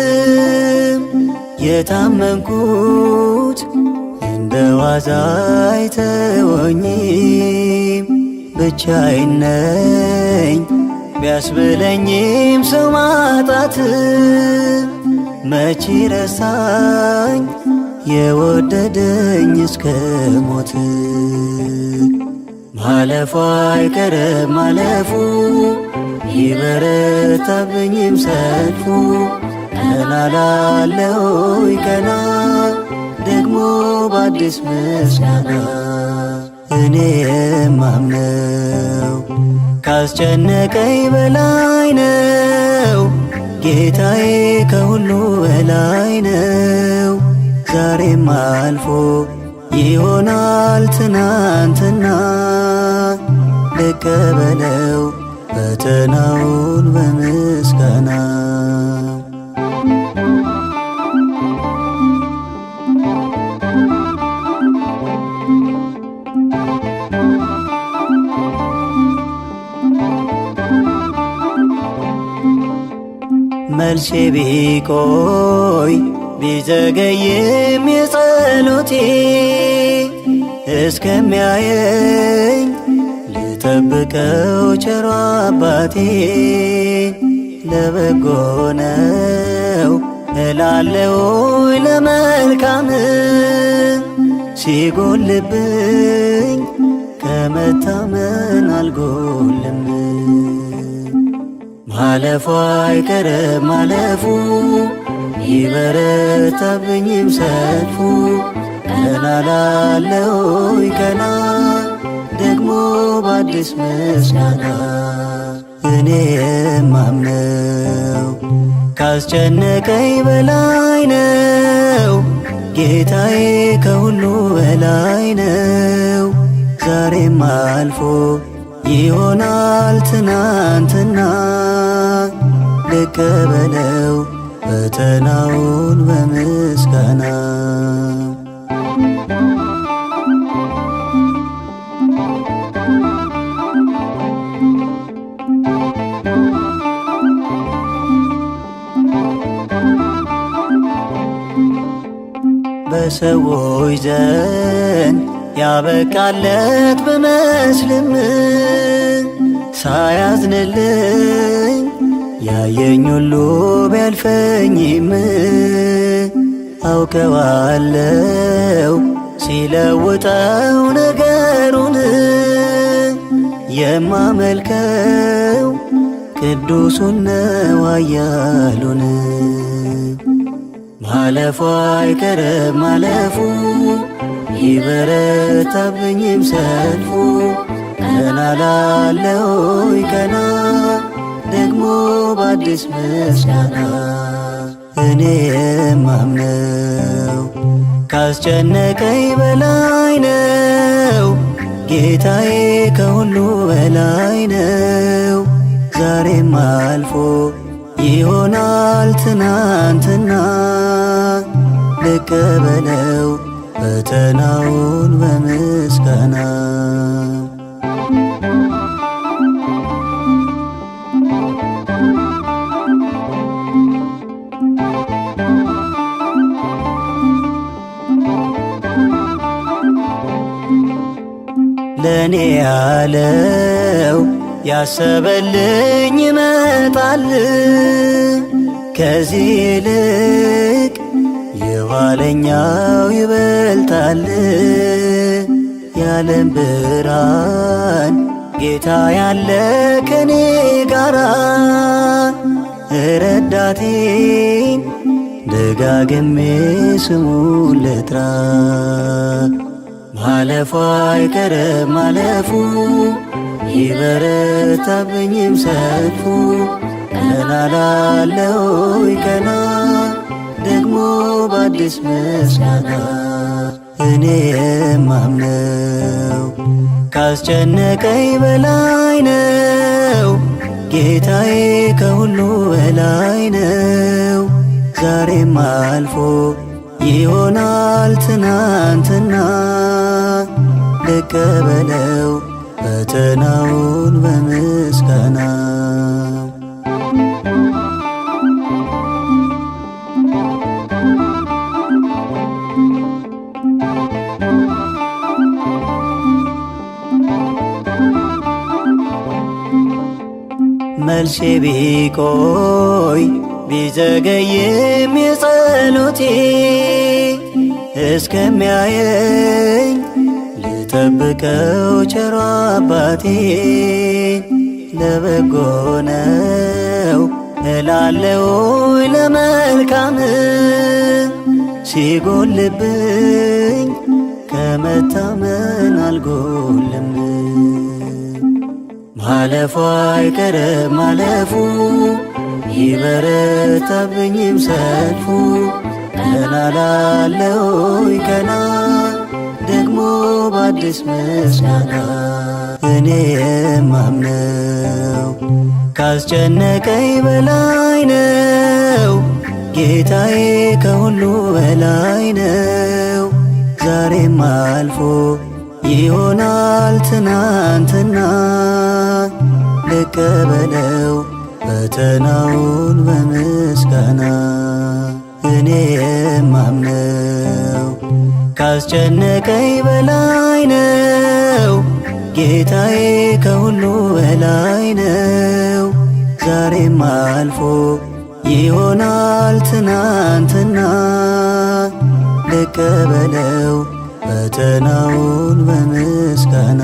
የታመንኩት እንደ ዋዛ አይተወኝም። ብቻዬን ነኝ ቢያስብለኝም ሰው ማጣት መቼ ረሳኝ የወደደኝ እስከ ሞት። ማለፉ አይቀርም ማለፉ ይበረታብኝም ሰልፉ ቀና ላለው ቀና ደግሞ በአዲስ ምስጋና እኔ የማምነው ካስጨነቀኝ በላይ ነው። ጌታዬ ከሁሉ በላይ ነው። ዛሬም አልፎ ይሆናል ትናንትና ልቀበለው ፈተናውን በምስጋና መልሴ ቢቆይ ቢዘገይም የጸሎቴ እስከሚያየኝ ልጠብቀው ቸሮ አባቴ ለበጎ ነው እላለሁ ለመልካም ሲጎልብኝ ከመታመን አልጎልም። ማለፉ አይቀርም ማለፉ ይበረታብኝም ሰልፉ ቀና ላለው ቀና ደግሞ በአዲስ ምስጋና እኔ የማምነው ካስጨነቀኝ በላይ ነው። ጌታዬ ከሁሉ በላይ ነው። ዛሬም አልፎ ይሆናል ትናንትና ልቀበለው ፈተናውን በምስጋና በሰዎች ዘንድ ያበቃለት ብመስልም ሳያዝንልኝ ያየኝ ሁሉ ቢያልፈኝም አውቀዋለው ሲለውጠው ነገሩን የማመልከው ቅዱሱን ነው ኃያሉን። ማለፉ አይቀርም ማለፉ ይበረታብኝም ሰልፉ ቀና ላለው ቀና ደግሞ በአዲስ ምስጋና እኔ የማምነው ካስጨነቀኝ በላይ ነው። ጌታዬ ከሁሉ በላይ ነው። ዛሬም አልፎ ይሆናል ትናንትና ልቀበለው ፈተናውን በምስጋና ለእኔ ያለው ያሰበልኝ ይመጣል ከዚህ ይልቅ የኋለኛው ይበልጣል። የዓለም ብርሃን ጌታ ያለ ከኔ ጋራ ረዳቴን ደጋግሜ ስሙን ልጥራ። ማለፉ አይቀርም ማለፉ ይበረታብኝም ሰልፉ ቀና ላለው ቀና ደግሞ በአዲስ ምስጋና እኔ የማምነው ካስጨነቀኝ በላይ ነው። ጌታዬ ከሁሉ በላይ ነው። ዛሬም አልፎ ይሆናል ትናንትና ልቀበለው ፈተናውን በምስጋና መልሴ ቢቆይ ቢዘገይም የጸሎቴ እስከሚያየኝ ልጠብቀው ቸሮ አባቴ ለበጎ ነው እላለሁ ለመልካም ሲጎልብኝ ከመታመን አልጎልም። ማለፉ አይቀርም ማለፉ ይበረታብኝም ሰልፉ ቀና ላለሁኝ ቀና ደግሞ በአዲስ ምስጋና እኔ የማምነው ካስጨነቀኝ በላይ ነው ጌታዬ ከሁሉ በላይ ነው። ዛሬም አልፎ ይሆናል ትናንትና ልቀበለው ፈተናውን በምስጋና እኔ የማምነው ካስጨነቀኝ በላይ ነው ጌታዬ ከሁሉ በላይ ነው። ዛሬም አልፎ ይሆናል ትናንትና ልቀበለው ፈተናውን በምስጋና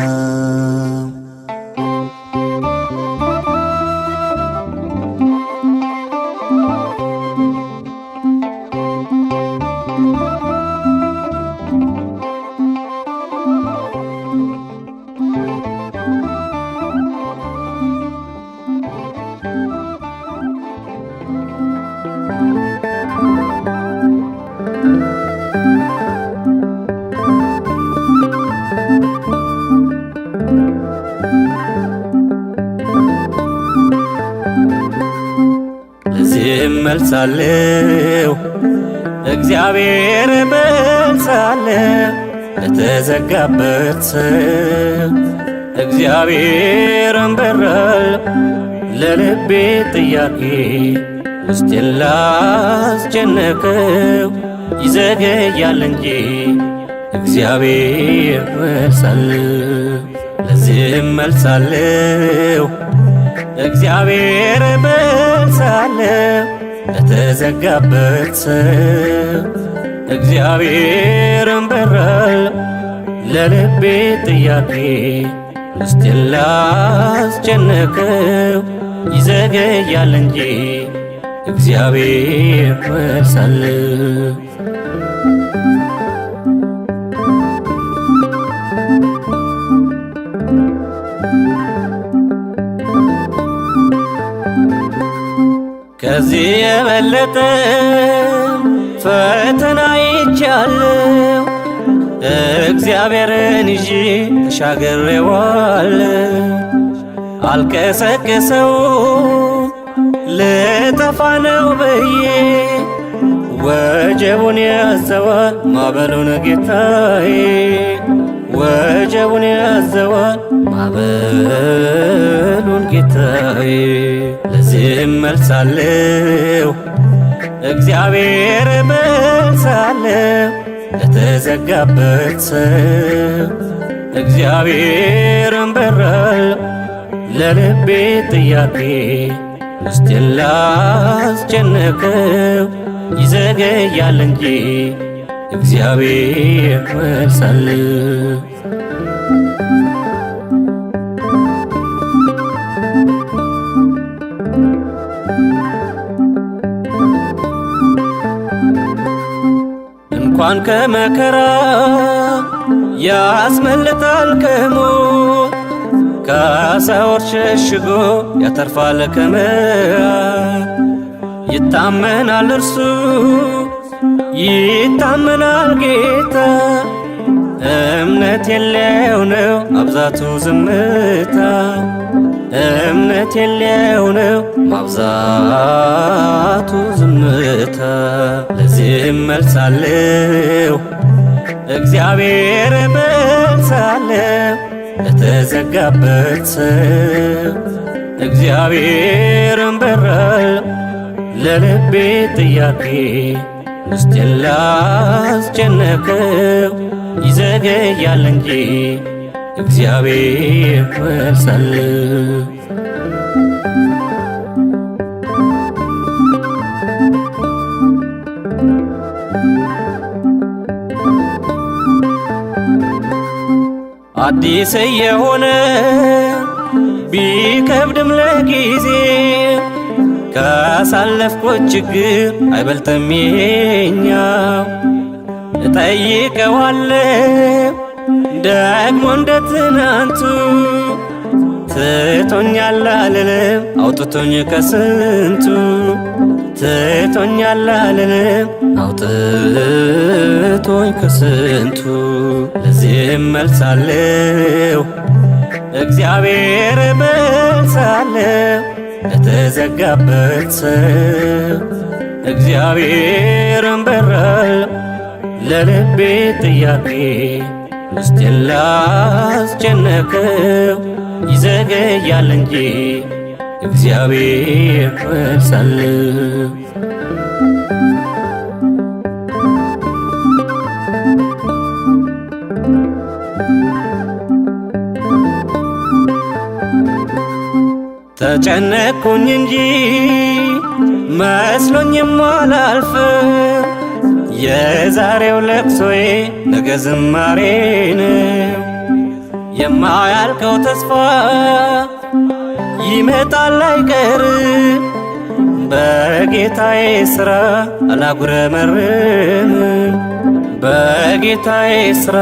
ለዚህም መልሳለሁ እግዚአብሔር መልሳለሁ ለተዘጋበት እግዚአብሔርን በራል ለልቤ ጥያቄ ውስጤን ላስጨነቀው ይዘገያል እንጂ እግዚአብሔር መልሳለሁ። ለዚህም መልሳለሁ እግዚአብሔር መልሳለሁ ለተዘጋበት እግዚአብሔርን በራል ለልቤ ጥያቄ ውስጤን ላስጨነቀው ይዘገያል እንጂ እግዚአብሔር መልሳለሁ። ከዚህ የበለጠ ፈተና ይቻለው እግዚአብሔርን ይዤ ተሻግሬዋለሁ። አልቀሰቀሰው ልጠፋ ነው ብዬ ወጀቡን ያዘዋል ማዕበሉን ጌታዬ ወጀቡን ያዘዋል ማዕበሉን ጌታዬ። ለዚህም መልሳለሁ እግዚአብሔር መልሳለሁ ለተዘጋበት እግዚአብሔርን በራል ለልቤ ጥያቄ ውስጤን ላስጨነቀው ይዘገያል እንጂ እግዚአብሔር መልሳለሁ። እንኳን ከመከራ ያስመልጣል ከሞት ከሰዎች ሸሽጎ ያተርፋል ከመዓት ይታመናል እርሱ ይታመናል ጌታ እምነት የለው ነው ማብዛቱ ዝምታ እምነት የለው ነው ማብዛቱ ዝምታ። ለዚህም መልሳለሁ እግዚአብሔር መልሳለሁ ለተዘጋበት እግዚአብሔርን በራል ለልቤ ጥያቄ ውስጤን ላስጨነቀው ይዘገያል እንጂ እግዚአብሔር መልሳለሁ። አዲስ የሆነ ቢከብድም ለጊዜ ካሳለፍኩት ችግር አይበልጥም የኛው እጠይቀዋለሁ ደግሞ እንደ ትናንቱ ትቶኛል አልልም አውጥቶኝ ከስንቱ ትቶኛል አልልም አውጥቶኝ ከስንቱ ለዚህም መልሳለሁ እግዚአብሔር መልሳለሁ ለተዘጋበት ሰው እግዚአብሔርን በራለሁ ለልቤ ጥያቄ ውስጤን ላስጨነቀው ይዘገያል እንጂ እግዚአብሔር መልሳለሁ። ተጨነቅኩኝ እንጂ መስሎኝም አላልፍም የዛሬው ለቅሶዬ ነገ ዝማሬ ነው። የማያልቀው ተስፋ ይመጣል አይቀርም በጌታዬ ሥራ አላጉረመርም በጌታዬ ሥራ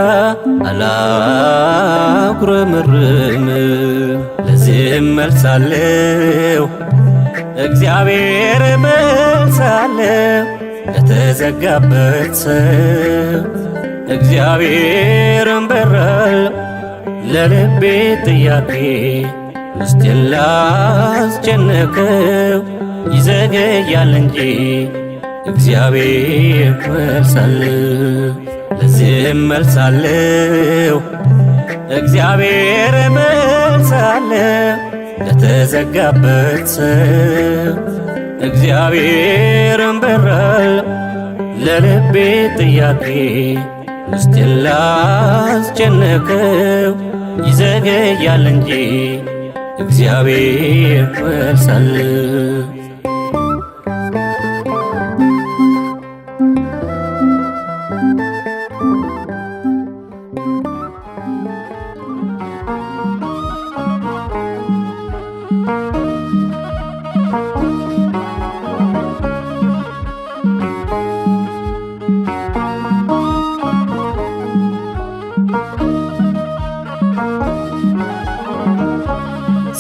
አላጉረመርም ለዚህም መልሳለሁ እግዚአብሔር መልሳለሁ ለተዘጋበት ሰው እግዚአብሔርን በራለሁ ለልቤ ጥያቄ ውስጤን ላስጨነቀው ይዘገያል እንጂ እግዚአብሔር መልሳለሁ ለዚህም መልሳለሁ እግዚአብሔር መልሳለሁ ለተዘጋበት ሰው እግዚአብሔርን በራለሁ ለልቤ ጥያቄ ውስጤን ላስጨነቀው ይዘገያል እንጂ እግዚአብሔር መልሳለሁ።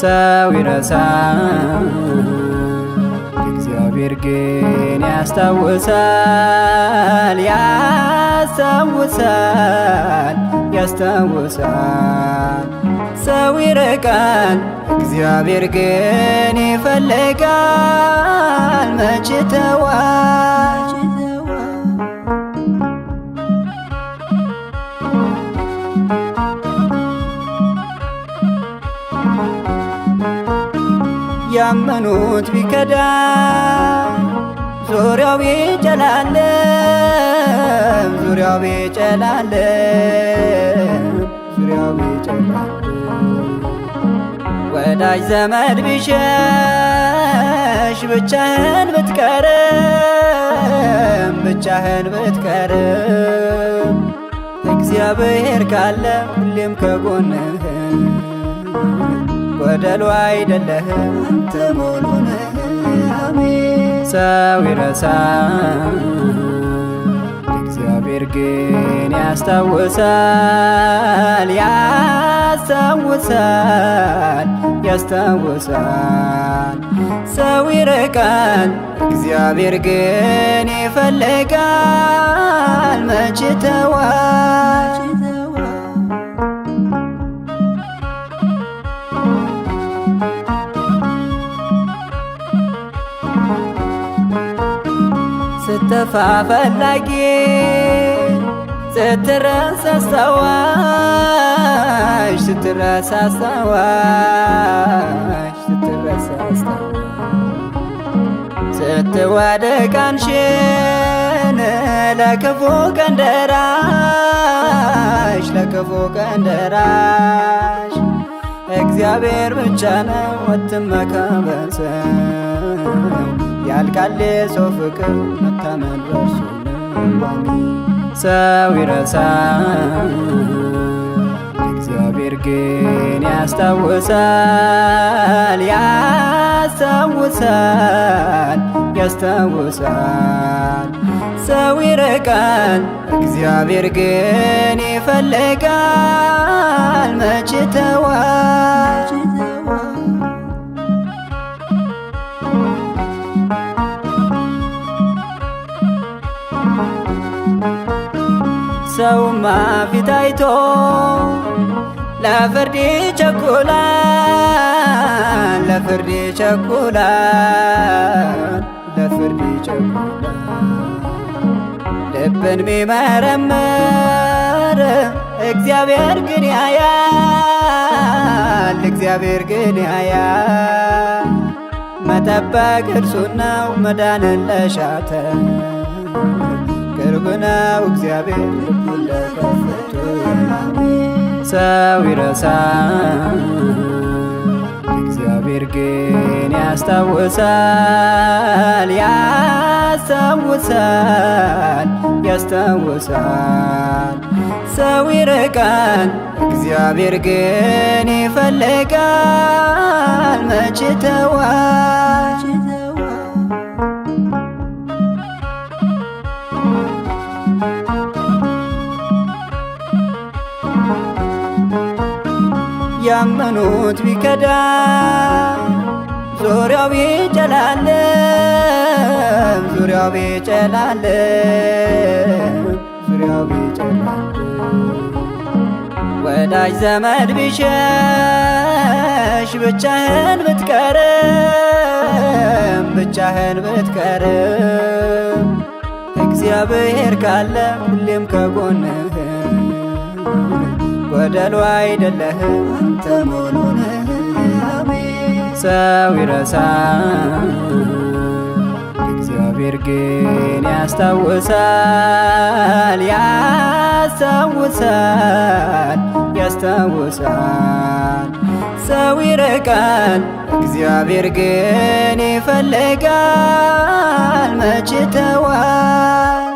ሰው ይረሳል እግዚአብሔር ግን ያስታውሳል ያስታውሳል ያስታውሳል። ሰው ይርቃል እግዚአብሔር ግን ይፈልጋል መች ተዋል ያመኑት ቢከዳ ዙሪያው ቢጨላለም ዙሪያው ቢጨላለም ዙሪያው ቢጨላለም ወዳጅ ዘመድ ቢሸሽ ብቻህን ብትቀርም ብቻህን ብትቀርም እግዚአብሔር ካለ ሁሌም ከጎንህ ጎደሎ አይደለህም አንተ ሙሉ ነህ። አሜን። ሰው ይረሳል እግዚአብሔር ግን ያስታውሳል ያስታውሳል ያስታውሳል። ሰው ይርቃል እግዚአብሔር ግን ይፈልጋል መች ተዋል ስትጠፋ ፈላጊ ስትረሳ አስታዋሽ ስትረሳ አስታዋሽ ስትረሳ አስታዋሽ ስትወድቅ አንሽን ለክፉ ቀን ደራሽ ለክፉ ቀን ደራሽ እግዚአብሔር ብቻ ነው አትመካ በሰው ያልቃል የሰው ፍቅር መታመን በርሱ ነው። ሰው ይረሳል እግዚአብሔር ግን ያስታውሳል ያስታውሳል ያስታውሳል። ሰው ይርቃል እግዚአብሔር ግን ይፈልጋል። መች ተዋል ሰውማ ፊት አይቶ ለፍርድ ይቸኩላል ለፍርድ ይቸኩላል ለፍርድ ይቸኩላል። ልብን ሚመረምር እግዚአብሔር ግን ያያል እግዚአብሔር ግን ያያል። መጠበቅ እርሱን ነው መዳንን ለሻተ ቅርብ ነው እግዚአብሔር ልቡን ለከፈቱ። ሰው ይረሳል እግዚአብሔር ግን ያስታውሳል ያስታውሳል ያስታውሳል። ሰው ይርቃል እግዚአብሔር ግን ይፈልጋል። መች ተዋል ያመኑት ቢከዳ ዙሪያው ቢጨላለም ዙሪያው ቢጨላለም ዙሪያው ቢጨላለም። ወዳጅ ዘመድ ቢሸሽ ብቻህን ብትቀርም ብቻህን ብትቀርም እግዚአብሔር ካለ ሁሌም ከጎንህ ጎደሎ አይደለህም አንተ ሙሉ ነህ። ሰው ይረሳል እግዚአብሔር ግን ያስታውሳል ያስታውሳል ያስታውሳል። ሰው ይርቃል እግዚአብሔር ግን ይፈልጋል። መች ተዋል